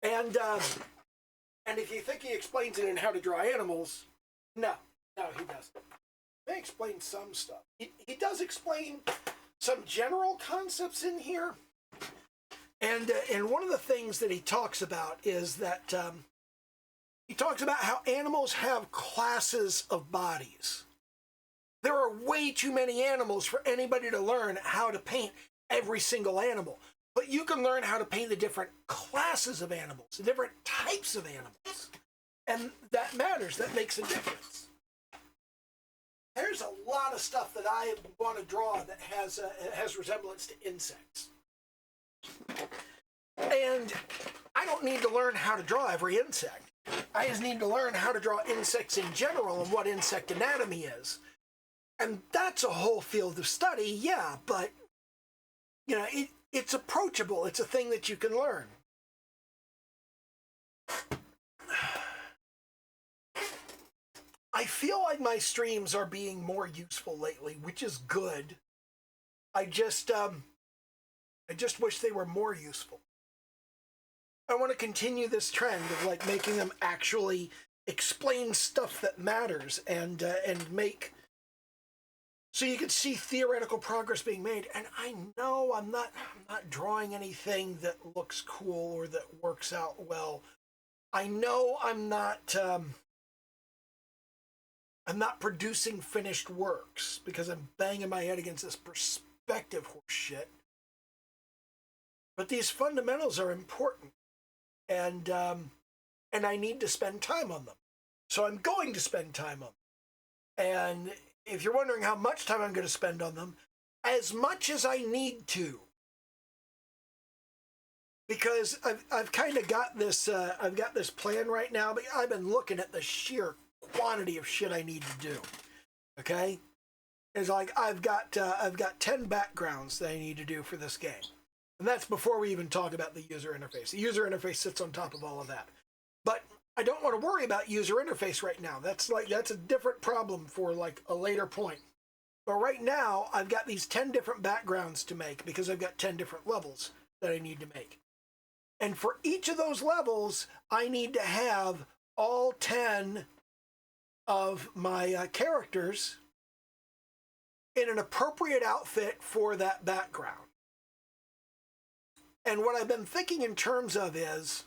And if you think he explains it in How to Draw Animals, no, he doesn't. He explains some stuff. He does explain some general concepts in here. And one of the things that he talks about is that he talks about how animals have classes of bodies. There are way too many animals for anybody to learn how to paint every single animal. But you can learn how to paint the different classes of animals, the different types of animals. And that matters. That makes a difference. There's a lot of stuff that I want to draw that has resemblance to insects. And I don't need to learn how to draw every insect. I just need to learn how to draw insects in general and what insect anatomy is. And that's a whole field of study, yeah, but, you know, it's approachable. It's a thing that you can learn. I feel like my streams are being more useful lately, which is good. I just wish they were more useful. I want to continue this trend of like making them actually explain stuff that matters and make so you can see theoretical progress being made. And I know I'm not drawing anything that looks cool or that works out well. I know I'm not producing finished works because I'm banging my head against this perspective horse shit. But these fundamentals are important. And I need to spend time on them. So I'm going to spend time on them. And if you're wondering how much time I'm going to spend on them, as much as I need to. Because I've kind of got this I've got this plan right now, but I've been looking at the sheer quantity of shit I need to do. Okay? It's like I've got 10 backgrounds that I need to do for this game. And that's before we even talk about the user interface. The user interface sits on top of all of that. But I don't want to worry about user interface right now. That's a different problem for like a later point. But right now, I've got these 10 different backgrounds to make because I've got 10 different levels that I need to make. And for each of those levels, I need to have all 10 of my characters in an appropriate outfit for that background. And what I've been thinking in terms of is,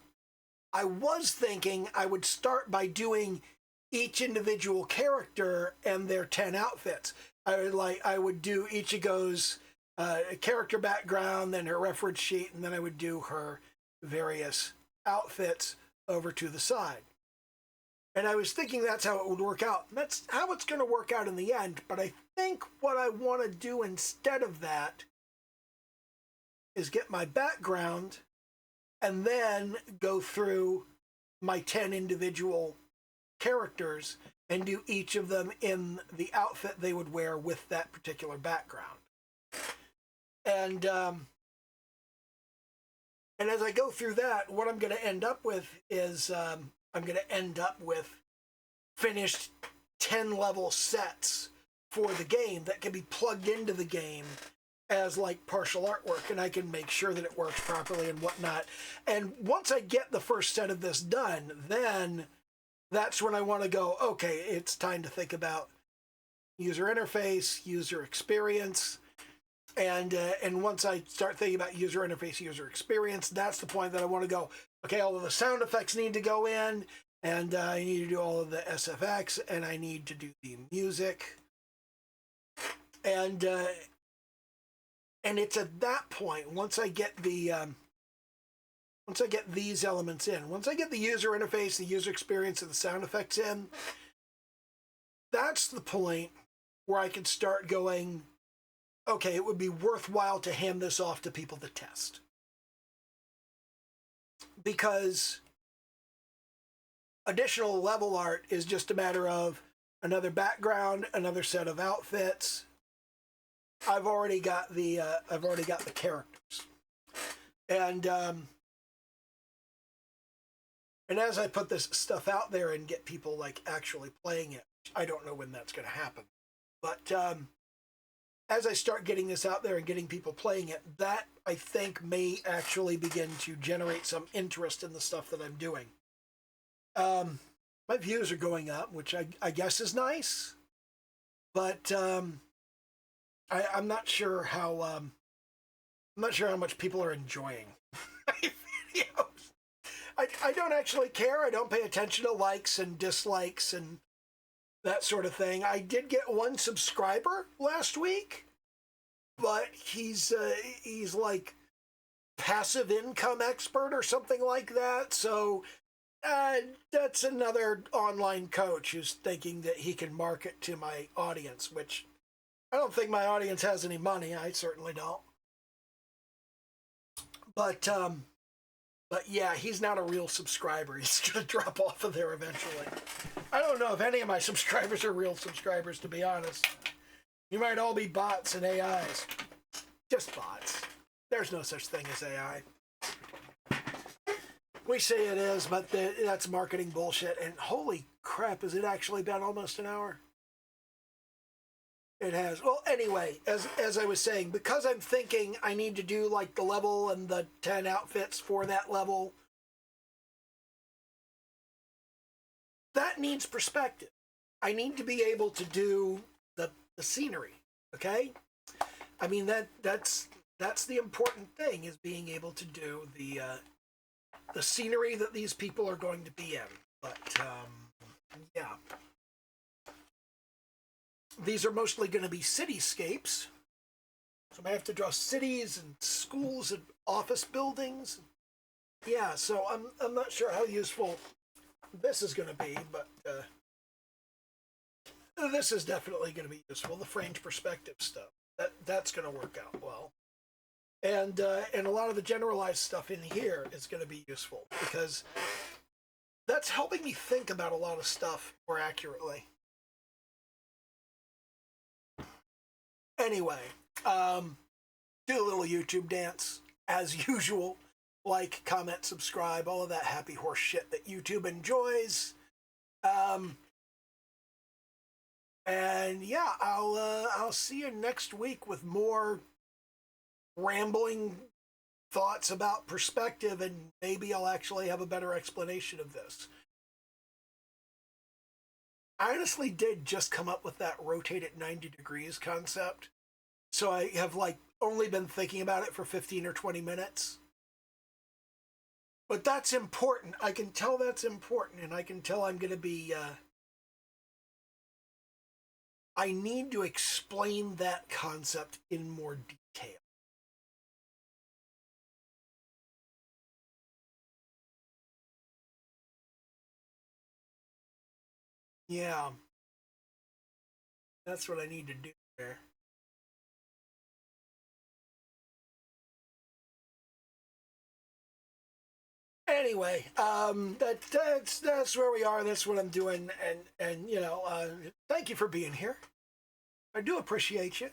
I was thinking I would start by doing each individual character and their 10 outfits. I would do Ichigo's character background, then her reference sheet, and then I would do her various outfits over to the side. And I was thinking that's how it would work out. And that's how it's going to work out in the end. But I think what I want to do instead of that is get my background and then go through my 10 individual characters and do each of them in the outfit they would wear with that particular background. And And as I go through that, what I'm going to end up with is I'm going to end up with finished 10 level sets for the game that can be plugged into the game as like partial artwork, and I can make sure that it works properly and whatnot. And once I get the first set of this done, then that's when I want to go, okay, it's time to think about user interface, user experience. And once I start thinking about user interface, user experience, that's the point that I want to go, okay, all of the sound effects need to go in, and I need to do all of the SFX, and I need to do the music. And it's at that point, once I get these elements in, once I get the user interface, the user experience, and the sound effects in, that's the point where I can start going, okay, it would be worthwhile to hand this off to people to test. Because additional level art is just a matter of another background, another set of outfits. I've already got the characters, and as I put this stuff out there and get people like actually playing it, I don't know when that's going to happen, but as I start getting this out there and getting people playing it, that I think may actually begin to generate some interest in the stuff that I'm doing. My views are going up, which I guess is nice, but I'm not sure how much people are enjoying my videos. I don't actually care. I don't pay attention to likes and dislikes and that sort of thing. I did get one subscriber last week, but he's like passive income expert or something like that. So that's another online coach who's thinking that he can market to my audience, which I don't think my audience has any money. I certainly don't. But yeah, he's not a real subscriber. He's going to drop off of there eventually. I don't know if any of my subscribers are real subscribers, to be honest. You might all be bots and AIs. Just bots. There's no such thing as AI. We say it is, but that's marketing bullshit. And holy crap, has it actually been almost an hour? It has. Well, anyway, as I was saying, because I'm thinking I need to do like the level and the 10 outfits for that level, that needs perspective. I need to be able to do the scenery, okay? I mean, that's the important thing, is being able to do the scenery that these people are going to be in. But yeah. These are mostly going to be cityscapes. So I have to draw cities and schools and office buildings. Yeah, so I'm not sure how useful this is going to be, but this is definitely going to be useful. The framed perspective stuff, that's going to work out well. And a lot of the generalized stuff in here is going to be useful, because that's helping me think about a lot of stuff more accurately. Anyway, do a little YouTube dance, as usual. Like, comment, subscribe, all of that happy horse shit that YouTube enjoys. And yeah, I'll see you next week with more rambling thoughts about perspective, and maybe I'll actually have a better explanation of this. I honestly did just come up with that rotate at 90 degrees concept. So I have like only been thinking about it for 15 or 20 minutes. But that's important. I can tell that's important, and I can tell I'm going to be... I need to explain that concept in more detail. Yeah. That's what I need to do there. Anyway, that's where we are. That's what I'm doing, and you know, thank you for being here. I do appreciate you.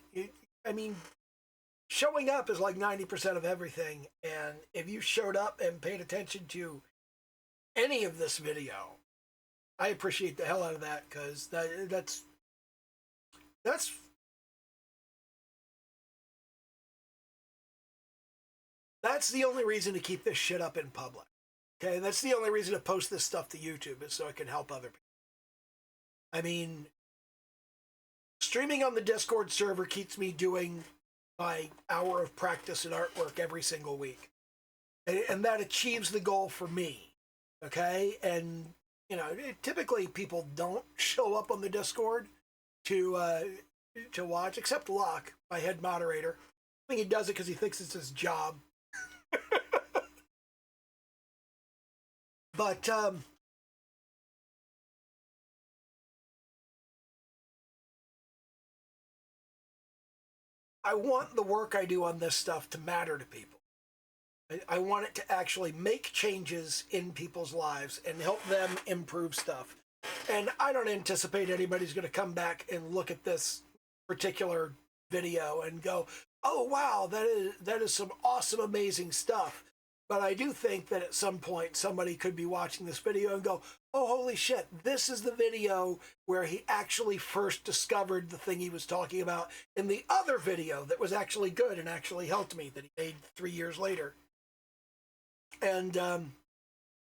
I mean, showing up is like 90% of everything. And if you showed up and paid attention to any of this video, I appreciate the hell out of that, because that's the only reason to keep this shit up in public. Okay, that's the only reason to post this stuff to YouTube, is so it can help other people. I mean, streaming on the Discord server keeps me doing my hour of practice and artwork every single week. And that achieves the goal for me. Okay? And, you know, typically people don't show up on the Discord to watch, except Locke, my head moderator. I think he does it because he thinks it's his job. But, I want the work I do on this stuff to matter to people. I want it to actually make changes in people's lives and help them improve stuff. And I don't anticipate anybody's going to come back and look at this particular video and go, oh, wow, that is some awesome, amazing stuff. But I do think that at some point somebody could be watching this video and go, oh, holy shit, this is the video where he actually first discovered the thing he was talking about in the other video that was actually good and actually helped me, that he made 3 years later. And,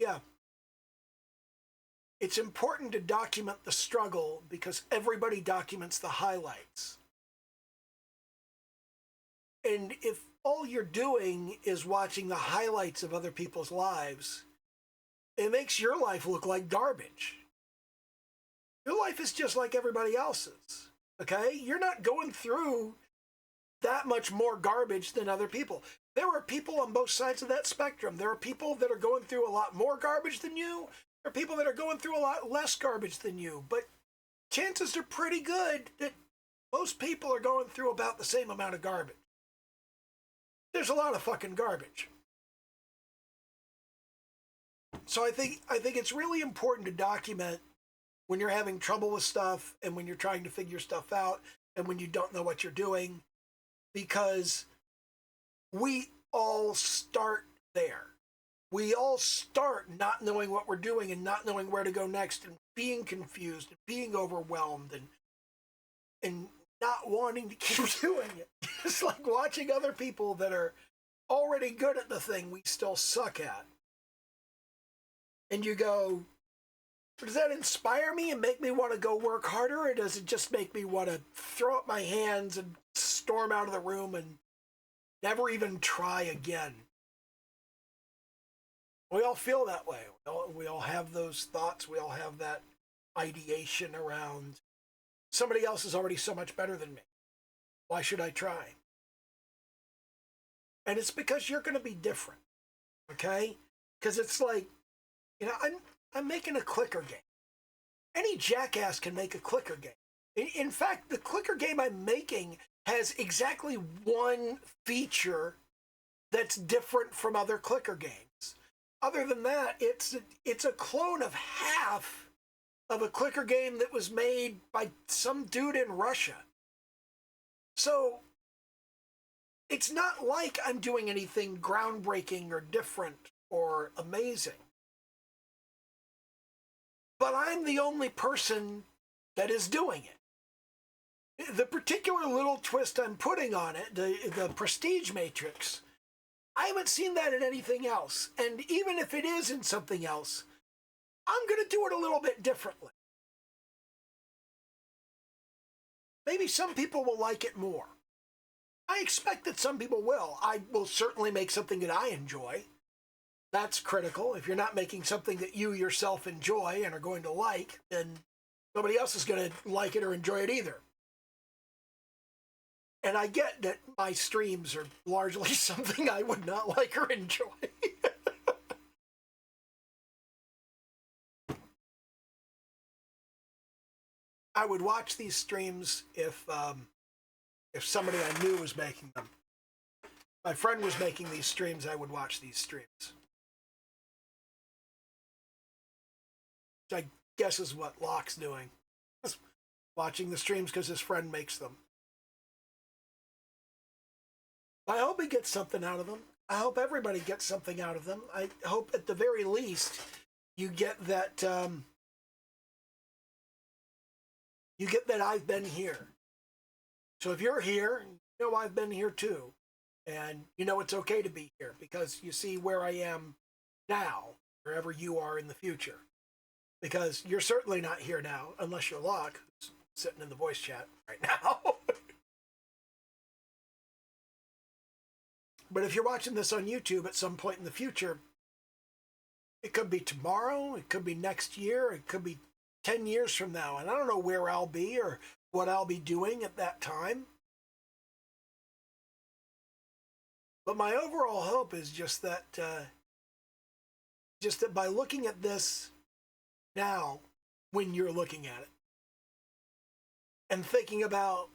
yeah. It's important to document the struggle because everybody documents the highlights. And if all you're doing is watching the highlights of other people's lives, it makes your life look like garbage. Your life is just like everybody else's, okay? You're not going through that much more garbage than other people. There are people on both sides of that spectrum. There are people that are going through a lot more garbage than you. There are people that are going through a lot less garbage than you. But chances are pretty good that most people are going through about the same amount of garbage. There's a lot of fucking garbage. So I think it's really important to document when you're having trouble with stuff and when you're trying to figure stuff out and when you don't know what you're doing, because we all start there. We all start not knowing what we're doing and not knowing where to go next and being confused and being overwhelmed and not wanting to keep doing it. It's like watching other people that are already good at the thing we still suck at. And you go, does that inspire me and make me want to go work harder, or does it just make me want to throw up my hands and storm out of the room and never even try again? We all feel that way. We all have those thoughts. We all have that ideation around, somebody else is already so much better than me. Why should I try? And it's because you're going to be different, okay? Because it's like, you know, I'm making a clicker game. Any jackass can make a clicker game. In fact, the clicker game I'm making has exactly one feature that's different from other clicker games. Other than that, it's a clone of half of a clicker game that was made by some dude in Russia. So it's not like I'm doing anything groundbreaking or different or amazing. But I'm the only person that is doing it. The particular little twist I'm putting on it, the prestige matrix, I haven't seen that in anything else. And even if it is in something else, I'm going to do it a little bit differently. Maybe some people will like it more. I expect that some people will. I will certainly make something that I enjoy. That's critical. If you're not making something that you yourself enjoy and are going to like, then nobody else is going to like it or enjoy it either. And I get that my streams are largely something I would not like or enjoy. I would watch these streams if somebody I knew was making them. If my friend was making these streams, I would watch these streams. Which I guess is what Locke's doing. Just watching the streams because his friend makes them. I hope he gets something out of them. I hope everybody gets something out of them. I hope at the very least you get that I've been here. So if you're here, you know I've been here too. And you know it's okay to be here because you see where I am now, wherever you are in the future. Because you're certainly not here now, unless you're Locke, who's sitting in the voice chat right now. But if you're watching this on YouTube at some point in the future, it could be tomorrow, it could be next year, it could be 10 years from now. And I don't know where I'll be or what I'll be doing at that time. But my overall hope is just that by looking at this now, when you're looking at it, and thinking about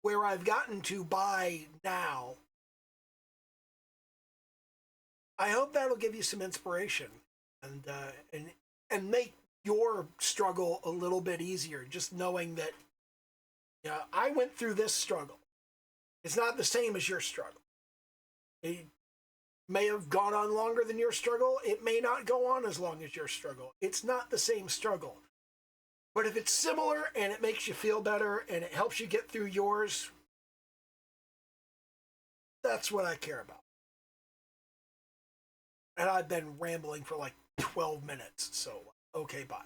where I've gotten to by now, I hope that'll give you some inspiration and make your struggle a little bit easier. Just knowing that, yeah, I went through this struggle. It's not the same as your struggle. It may have gone on longer than your struggle. It may not go on as long as your struggle. It's not the same struggle. But if it's similar and it makes you feel better and it helps you get through yours, that's what I care about. And I've been rambling for like 12 minutes, so okay, bye.